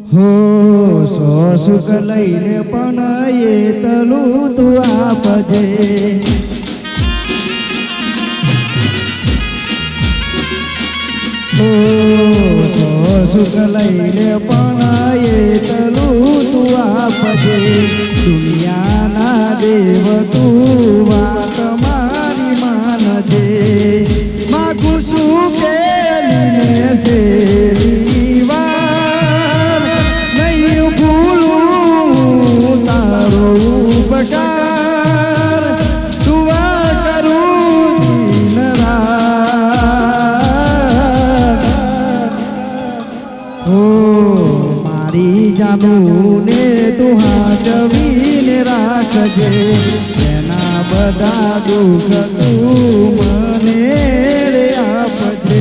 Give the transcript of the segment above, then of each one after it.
હો સો સુખ લઈને પણ એ તલું તું આપજે હો સો સુખ લઈને પણ એ તલું તું આપજે દુનિયાના દેવ તું વાત મારી માનજે માગું છું પેલીને શેરી વાર નહીં ભૂલું તારો ઉપકાર દુઆ કરું દિન રાત હો મારી જાનુને તું હાજવીને રાખજે એના બધા દુઃખ તું મને રે આપજે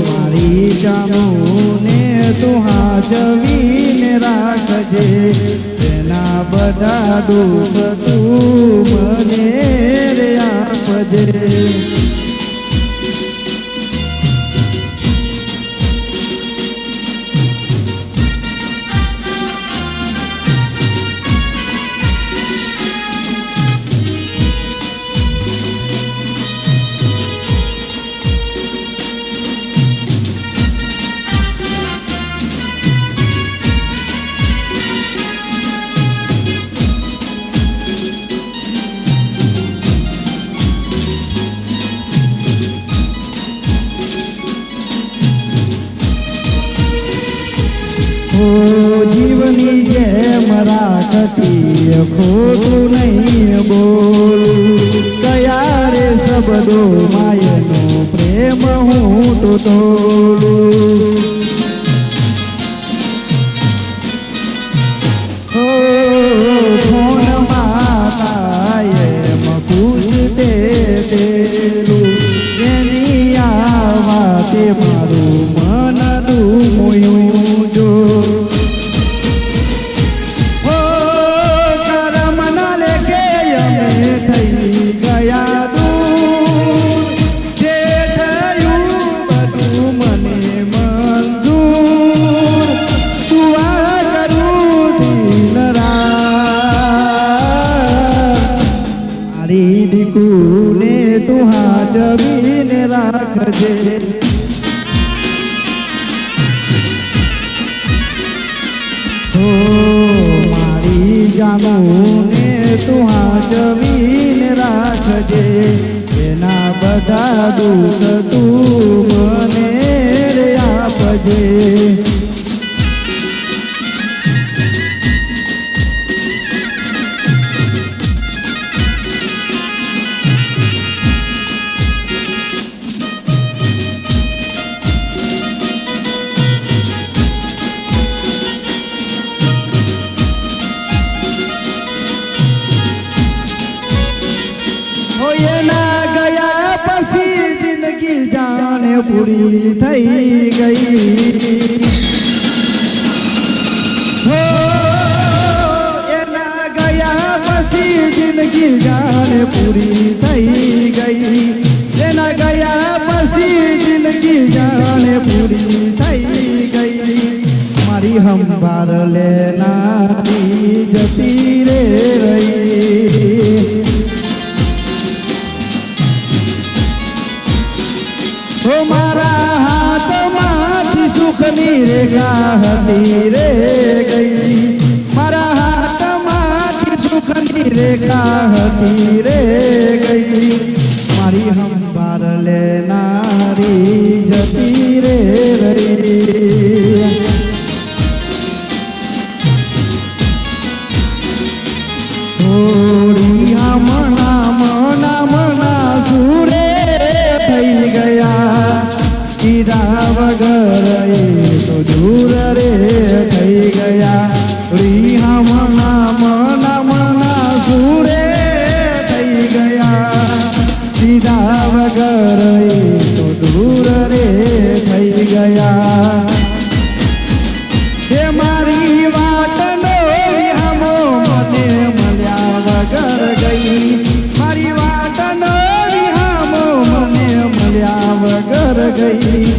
મારી જાનુને તું હાજવીને રાખજે એના બધા દુઃખ તું મને રે આપજે જીવની જેમ રાખતી ખોટું નહીં બોલું કયા રે શબ્દો માયનો પ્રેમ હું તો તોડું ફોન માતા એમ ખુશ તે તેલું એની આવા તે મારું મન ડૂમું જો દીકુને તું હાજવીને રાખજે હો મારી જાનુને તું હાજવીને રાખજે એના બધા દુઃખ તું મને રે આપજે એના ગયા પછી જિંદગી જાણે પૂરી થઈ ગઈ હો એના ગયા પછી જિંદગી જાણે પૂરી થઈ ગઈ એના ગયા પછી જિંદગી જાણે પૂરી થઈ ગઈ મારી સંભાળ લેનારી જતી રે રહી મારા હાથમાંથી સુખની રેખા હતી રે ગઈ મારા હાથમાંથી સુખની રેખા હતી રે ગઈ મારી સંભાળ લેનારી જતી રે રહી થોડી મના સુરે થઈ ગયા કીધા વગર એ તો દૂર રે થઈ ગયા રીહા મના સુરે થઈ ગયા કીધા વગર એ તો દૂર રે થઈ ગયા હે મારી વાટનો વિહામો મને મળ્યા વગર ગઈ મારી વાટનો વિહામો મને રહી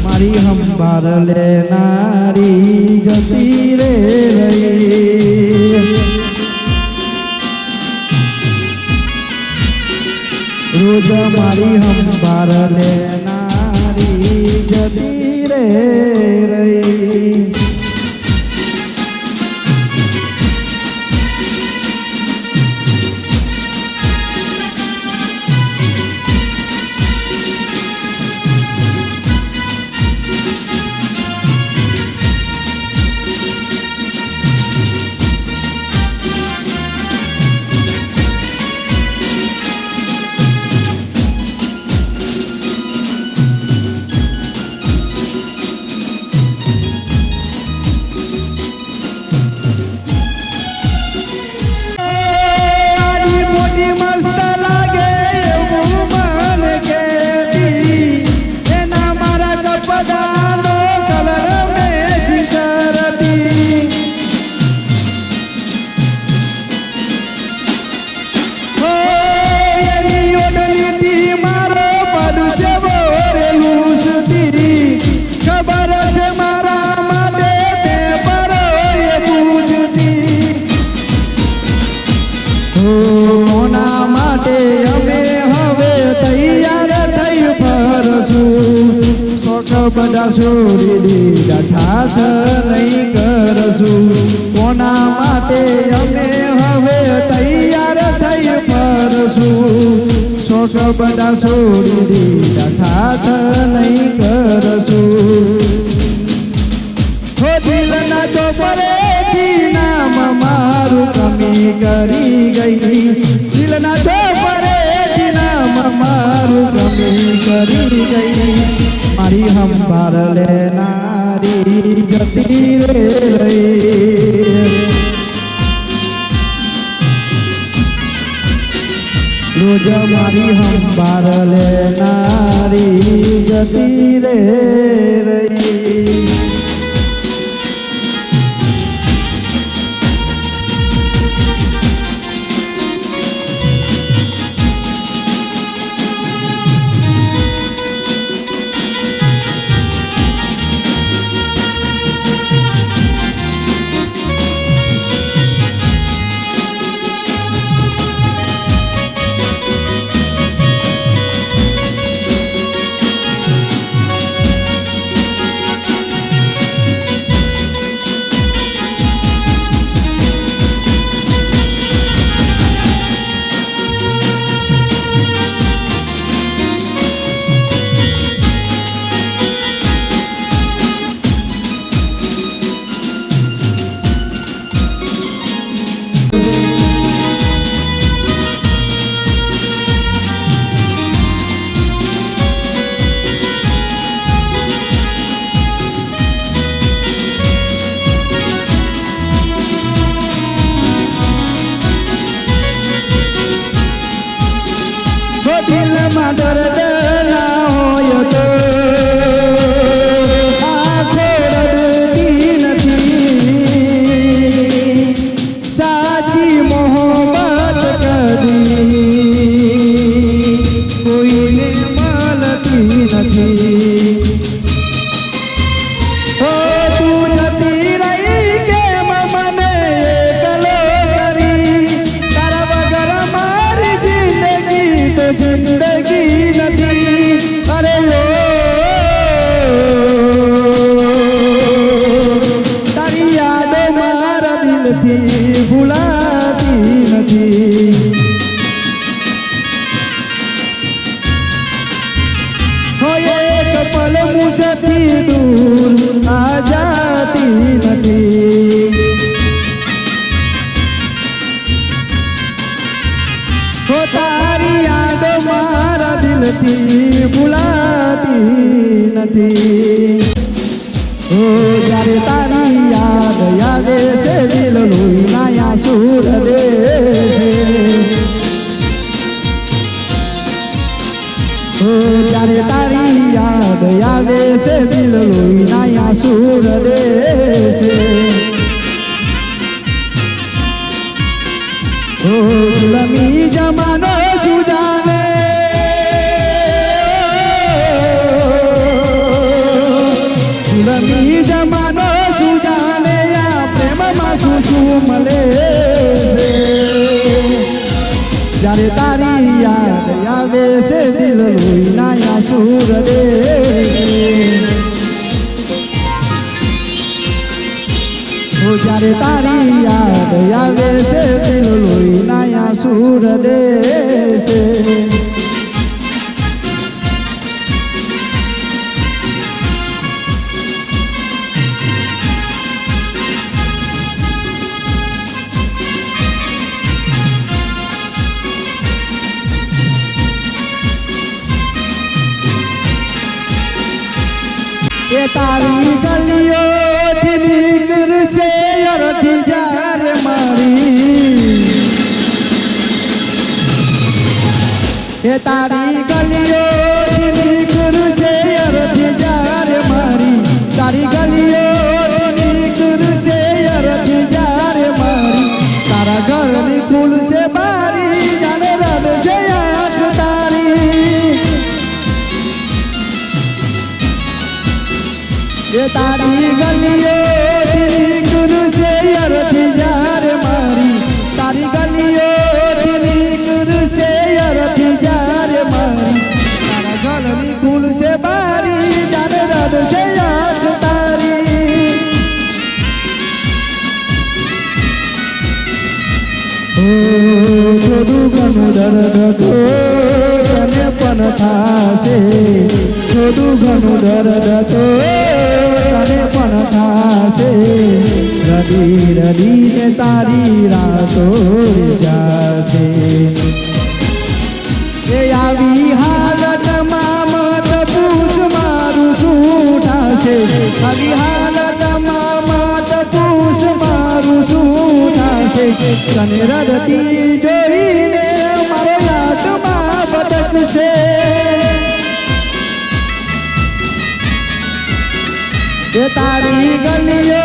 મારી હંભાર લેનારી જતી રે રહી રોજ મારી હંભાર લેનારી જતી રે રહી બધા છોડી દીધા ઠાઠ નહીં કરશું કોના માટે અમે હવે તૈયાર થઈ ફરશું શોખ બધા છોડી દીધા ઠાઠ નહીં કરશું હો દિલના તો પરેથી નામ મારું કમી કરી ગઈ દિલના તો પરેથી નામ મારું કમી કરી ગઈ મારી હંભાર લેનારી જતી રે રહી રોજ મારી હંભાર લેનારી જતી રે રહી દિલમાં દર્દ ના હોય તો આંખો રડતી નથી સાચી મોહબ્બત કદી કોઈને મળતી નથી ઓ તું જતી રહી કેમ મને એકલો કરી તારા વગર મારી જિંદગી તો જિંદગી નથી અરે તારી યાદો મારા દિલથી ભૂલાતી નથી હો એક પલ મુજથી દૂર આ જાતી નથી હો તારી યાદો મારા દિલથી ભૂલાતી નથી ઓ જ્યારે તારી યાદ આવે છે દિલ લોહીના આંસુ રડે છે ઓ જ્યારે તારી યાદ આવે છે દિલ લોહીના આંસુ રડે છે ઓ જુલમી જમાનો સુજાને દિલ લોહીના આંસુ રડે જ્યારે તારી યાદ આવે છે દિલ લોહીના આંસુ રડે છે એ તારી ગલીઓથી નીકળશે અરથી જ્યારે મારી એ તારી ગલીઓથી નીકળશે અરથી જ્યારે મારી તારી ગલીઓથી નીકળશે અરથી જ્યારે મારી તારા ઘરની ખુલશે બારી જાણે રડશે આંખ તારી એ તારી ગલીઓથી નીકળશે અરથી જ્યારે મારી તારી ગલીઓથી નીકળશે અરથી જ્યારે મારી તારા ઘરની ખુલશે બારી જાણે રડશે આંખ તારી થોડું ઘણું દર્દ તો તને પણ થાશે થોડું ઘણું દર્દ તો તને પણ થાશે રડી રડીને તારી રાતો જાશે એ આવી હાલતમાં મત પૂછ મારું શું થાશે આવી હાલતમાં મત પૂછ મારું શું થાશે તને રડતી જોઈને મારો આત્મા ભટકશે એ તારી ગલીઓ